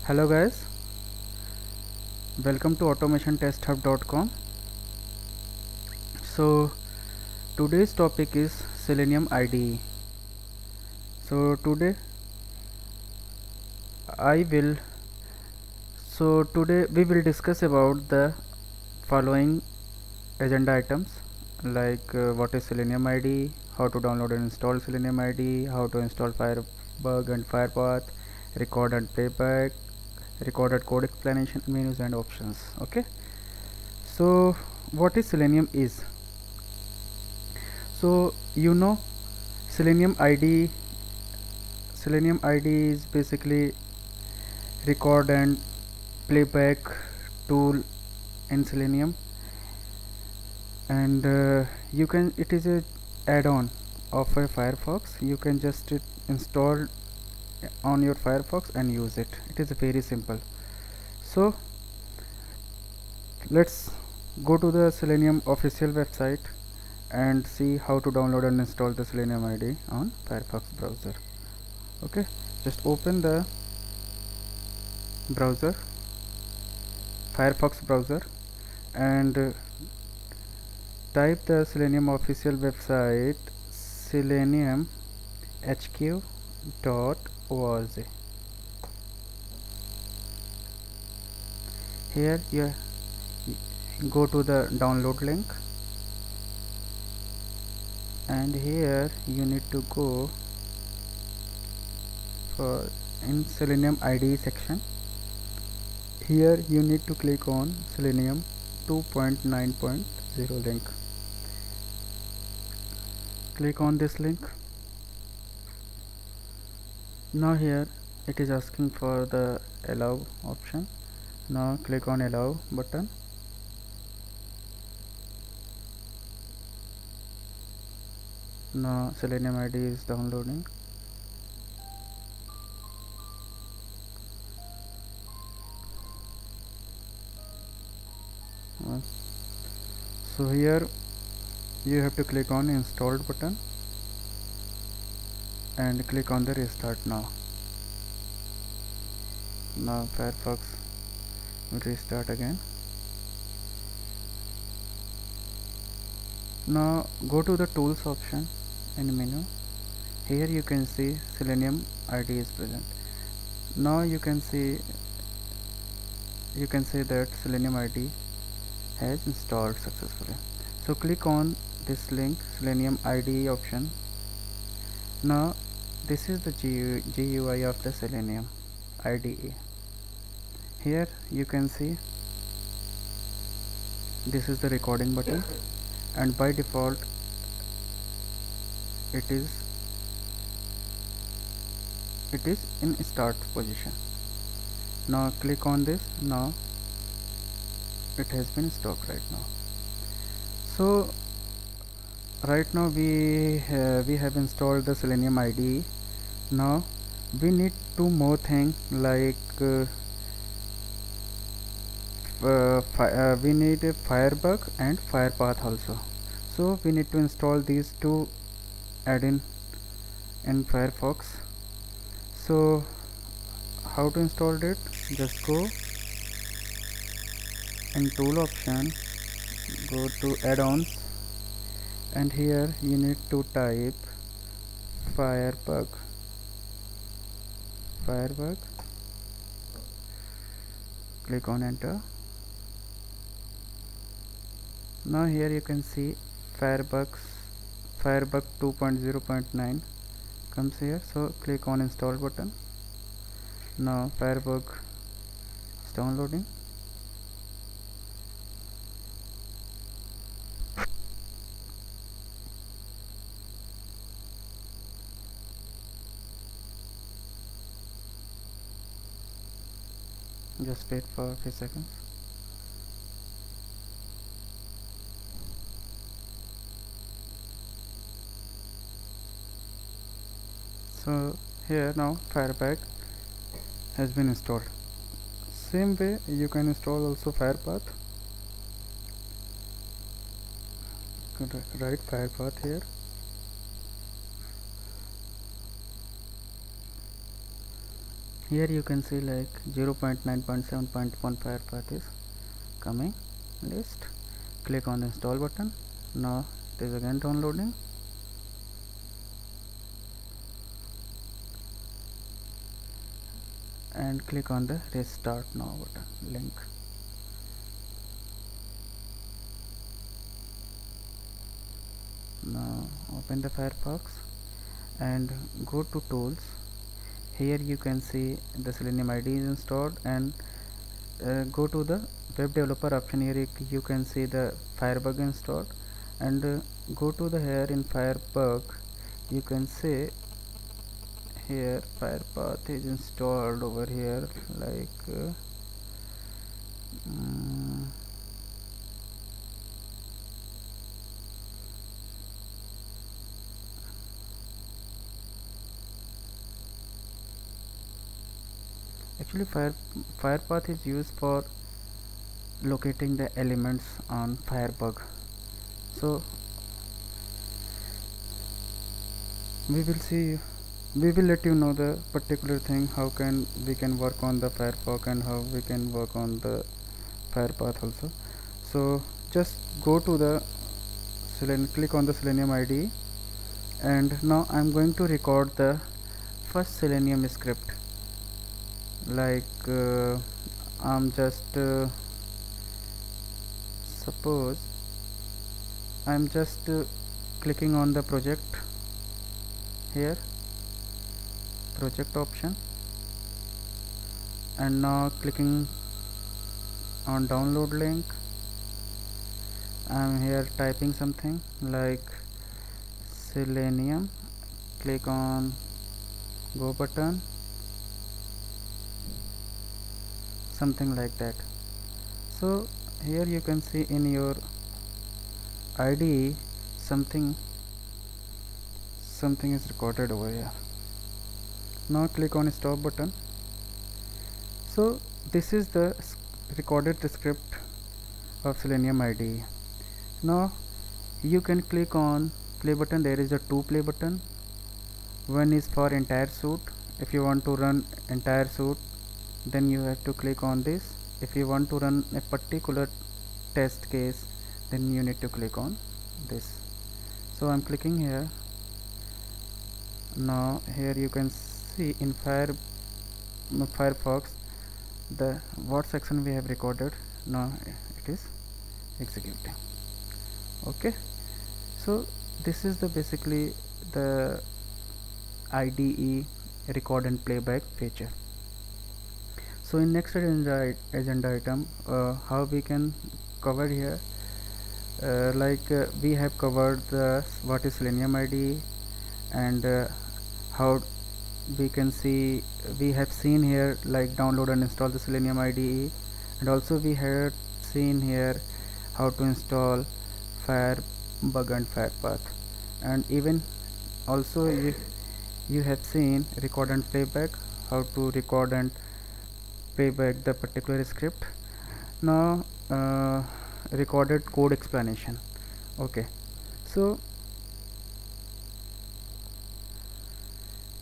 Hello guys, welcome to automationtesthub.com. So today's topic is Selenium IDE. So I will today we will discuss about the following agenda items like what is Selenium IDE, how to download and install Selenium IDE, how to install Firebug and Firepath, record and playback, recorded code explanation, menus and options. Okay. So what is Selenium is? So Selenium ID Selenium ID is basically record and playback tool in Selenium, and you can it is a add-on of a Firefox. You can just install on your Firefox and use it. It is very simple. So let's go to the Selenium official website and see how to download and install the Selenium ID on Firefox browser. Okay, just open the browser, Firefox browser, and type the Selenium official website seleniumhq.org. Here you go to the download link, and here you need to go for in Selenium IDE section. Here you need to click on Selenium 2.9.0 link. Click on this link. Now here it is asking for the allow option. Now click on allow button. Now Selenium ID is downloading. So here you have to click on installed button and click on the restart now. Now Firefox will restart again. Now go to the tools option in menu. Here you can see Selenium ID is present. Now you can say that Selenium ID has installed successfully. So click on this link, Selenium ID option. Now this is the GUI of the Selenium IDE. Here you can see this is the recording button, and by default it is in start position. Now click on this. Now it has been stopped right now. So right now we have installed the Selenium IDE. Now we need two more things like we need a Firebug and Firepath also. So we need to install these two add-in in Firefox. So how to install it? Just go in tool option, go to add-ons, and here you need to type Firebug. Click on enter. Now here you can see Firebug 2.0.9 comes here. So click on install button. Now Firebug is downloading. Just wait for a few seconds. So here now Firebug has been installed. Same way you can install also Firepath. Write Firepath here. here you can see like 0.9.7.1 fire path is coming list. Click on the install button. Now it is again downloading. And click on the restart now button link. Now open the Firefox and go to tools. Here you can see the Selenium IDE is installed, and go to the web developer option. Here you can see the Firebug installed, and go to the here in Firebug you can see here Firepath is installed over here like actually Firepath is used for locating the elements on Firebug. So we will let you know the particular thing how can we can work on the Firefox and how we can work on the Firepath also. So just go to the click on the Selenium IDE, and now I'm going to record the first Selenium script. Like I'm just suppose I'm just clicking on the project here, project option, and now clicking on download link. I'm here typing something like Selenium, click on go button, something like that. So here you can see in your IDE something is recorded over here. Now click on stop button. So this is the recorded script of Selenium IDE. Now you can click on play button. There is a two play button. One is for entire suite. If you want to run entire suite, then you have to click on this. If you want to run a particular test case, then you need to click on this. So I'm clicking here. Now here you can see in Firefox the what section we have recorded. Now it is executing. Okay, so this is the basically the IDE record and playback feature. So in next agenda item, how we can cover here, we have covered the what is Selenium IDE, and how we can see we have seen here like download and install the Selenium IDE, and also we had seen here how to install Firebug and Firepath, and even also you have seen record and playback, how to record and playback the particular script. Now recorded code explanation. Okay, so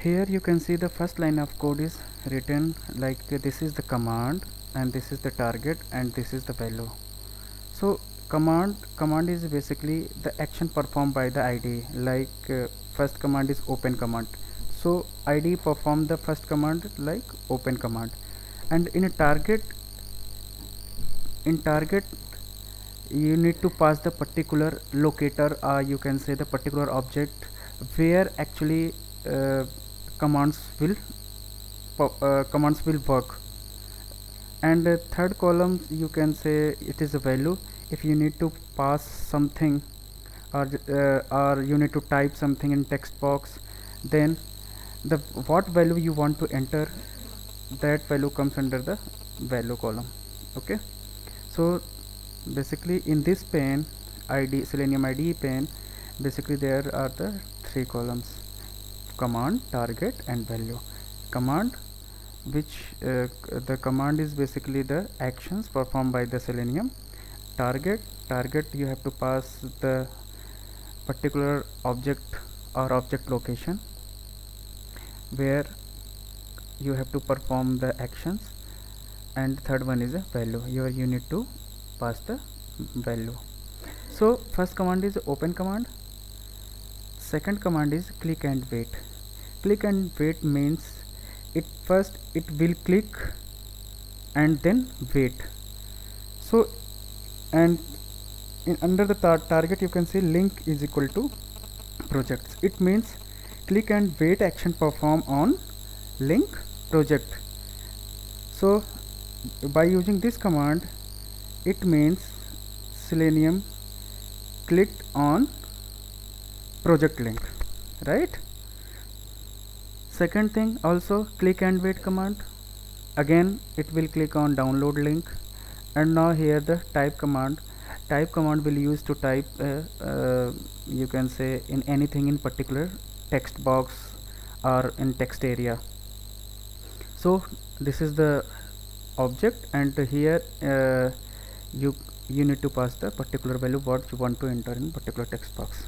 here you can see the first line of code is written like this is the command, and this is the target, and this is the value. So command is basically the action performed by the IDE. Like first command is open command, so IDE perform the first command like open command. And in target you need to pass the particular locator, or you can say the particular object where actually commands will work. And third column you can say it is a value. If you need to pass something, or you need to type something in text box, then the what value you want to enter, that value comes under the value column. Okay, so basically in this pane ID Selenium IDE pane, basically there are the three columns: command, target, and value. Command, which the command is basically the actions performed by the Selenium. Target you have to pass the particular object or object location where you have to perform the actions, and third one is a value. Here you need to pass the value. So first command is open command, second command is click and wait. Click and wait means it first it will click and then wait. So and under the target you can see link is equal to projects. It means click and wait action perform on link project. So by using this command, it means Selenium clicked on project link, right? Second thing, also click and wait command, again it will click on download link. And now here the type command will use to type you can say in anything in particular text box or in text area. So this is the object, and here you need to pass the particular value what you want to enter in particular text box.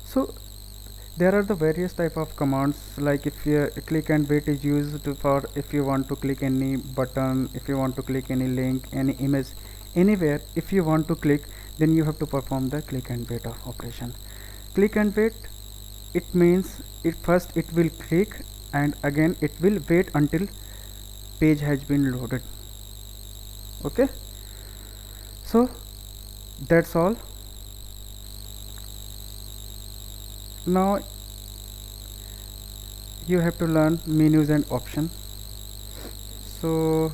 So there are the various type of commands, like if you click and wait is used for if you want to click any button, if you want to click any link, any image, anywhere if you want to click, then you have to perform the click and wait of operation. Click and wait, it means it first it will click and again it will wait until page has been loaded. Okay, so that's all. Now you have to learn menus and options. So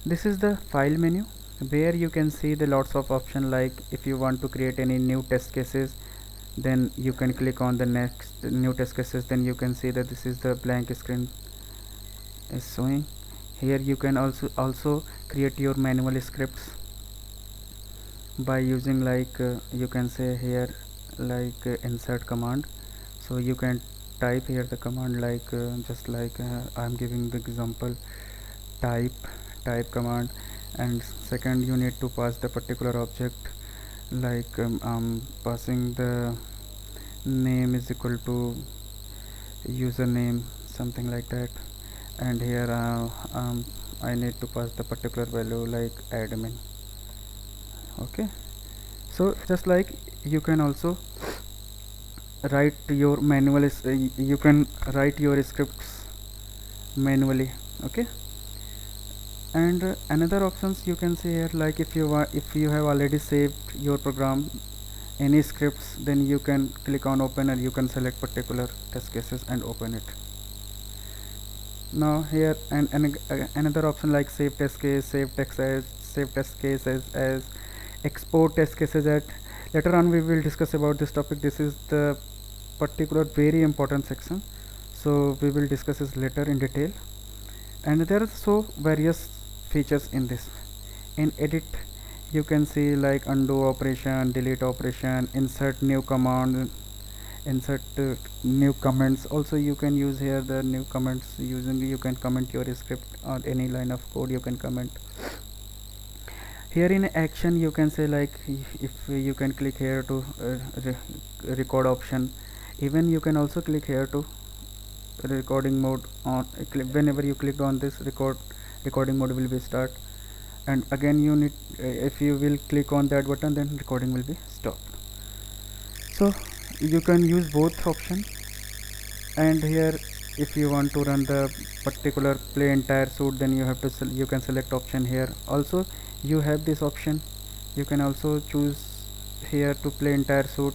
this is the file menu where you can see the lots of options, like if you want to create any new test cases, then you can click on the next new test cases. Then you can see that this is the blank screen is showing. Here you can also create your manual scripts by using like you can say here like insert command. So you can type here the command like just like I'm giving the example type command, and second you need to pass the particular object, like I'm passing the name is equal to username, something like that. And here I need to pass the particular value like admin. Okay, so just like you can also write your manual you can write your scripts manually. Okay, and another options you can see here, like if you have already saved your program any scripts, then you can click on open and you can select particular test cases and open it. Now here and another option like save test case, save test cases as export test cases at. Later on we will discuss about this topic. This is the particular very important section, so we will discuss this later in detail. And there are so various features in this. In edit you can see like undo operation, delete operation, insert new command, insert new comments. Also you can use here the new comments, using you can comment your script or any line of code you can comment. Here in action you can say like if you can click here to record option. Even you can also click here to recording mode on. Whenever you click on this recording mode will be start, and again you need if you will click on that button, then recording will be stopped. So you can use both options. And here if you want to run the particular play entire suite, then you have to you can select option here. Also you have this option, you can also choose here to play entire suite.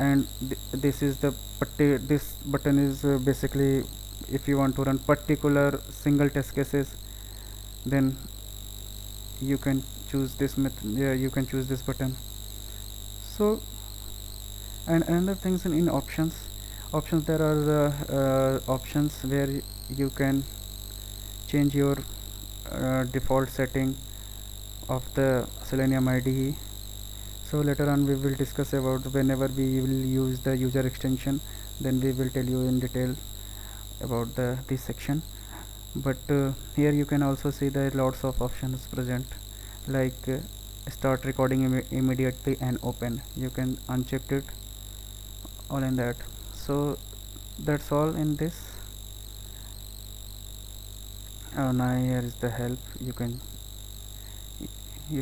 And this is the this button is basically if you want to run particular single test cases, then you can choose this method. Yeah, you can choose this button. So and another things in options there are the options where you can change your default setting of the Selenium IDE. So later on we will discuss about whenever we will use the user extension, then we will tell you in detail about this section. But here you can also see there are lots of options present, like start recording immediately and open. You can uncheck it all in that. So that's all in this. Now here is the help. You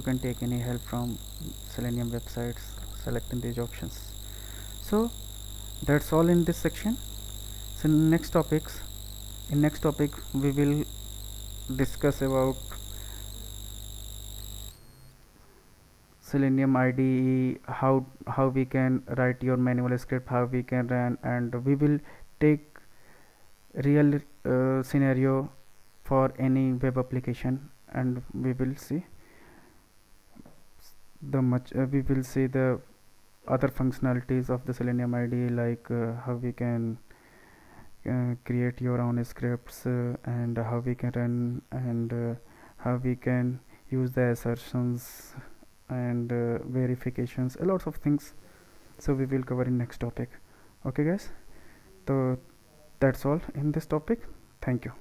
can take any help from Selenium websites selecting these options. So that's all in this section. So next topic we will discuss about Selenium IDE, how we can write your manual script, how we can run, and we will take real scenario for any web application, and we will see the other functionalities of the Selenium IDE, like how we can create your own scripts, and how we can run, and how we can use the assertions and verifications, a lot of things. So we will cover in next topic. Okay guys, so that's all in this topic. Thank you.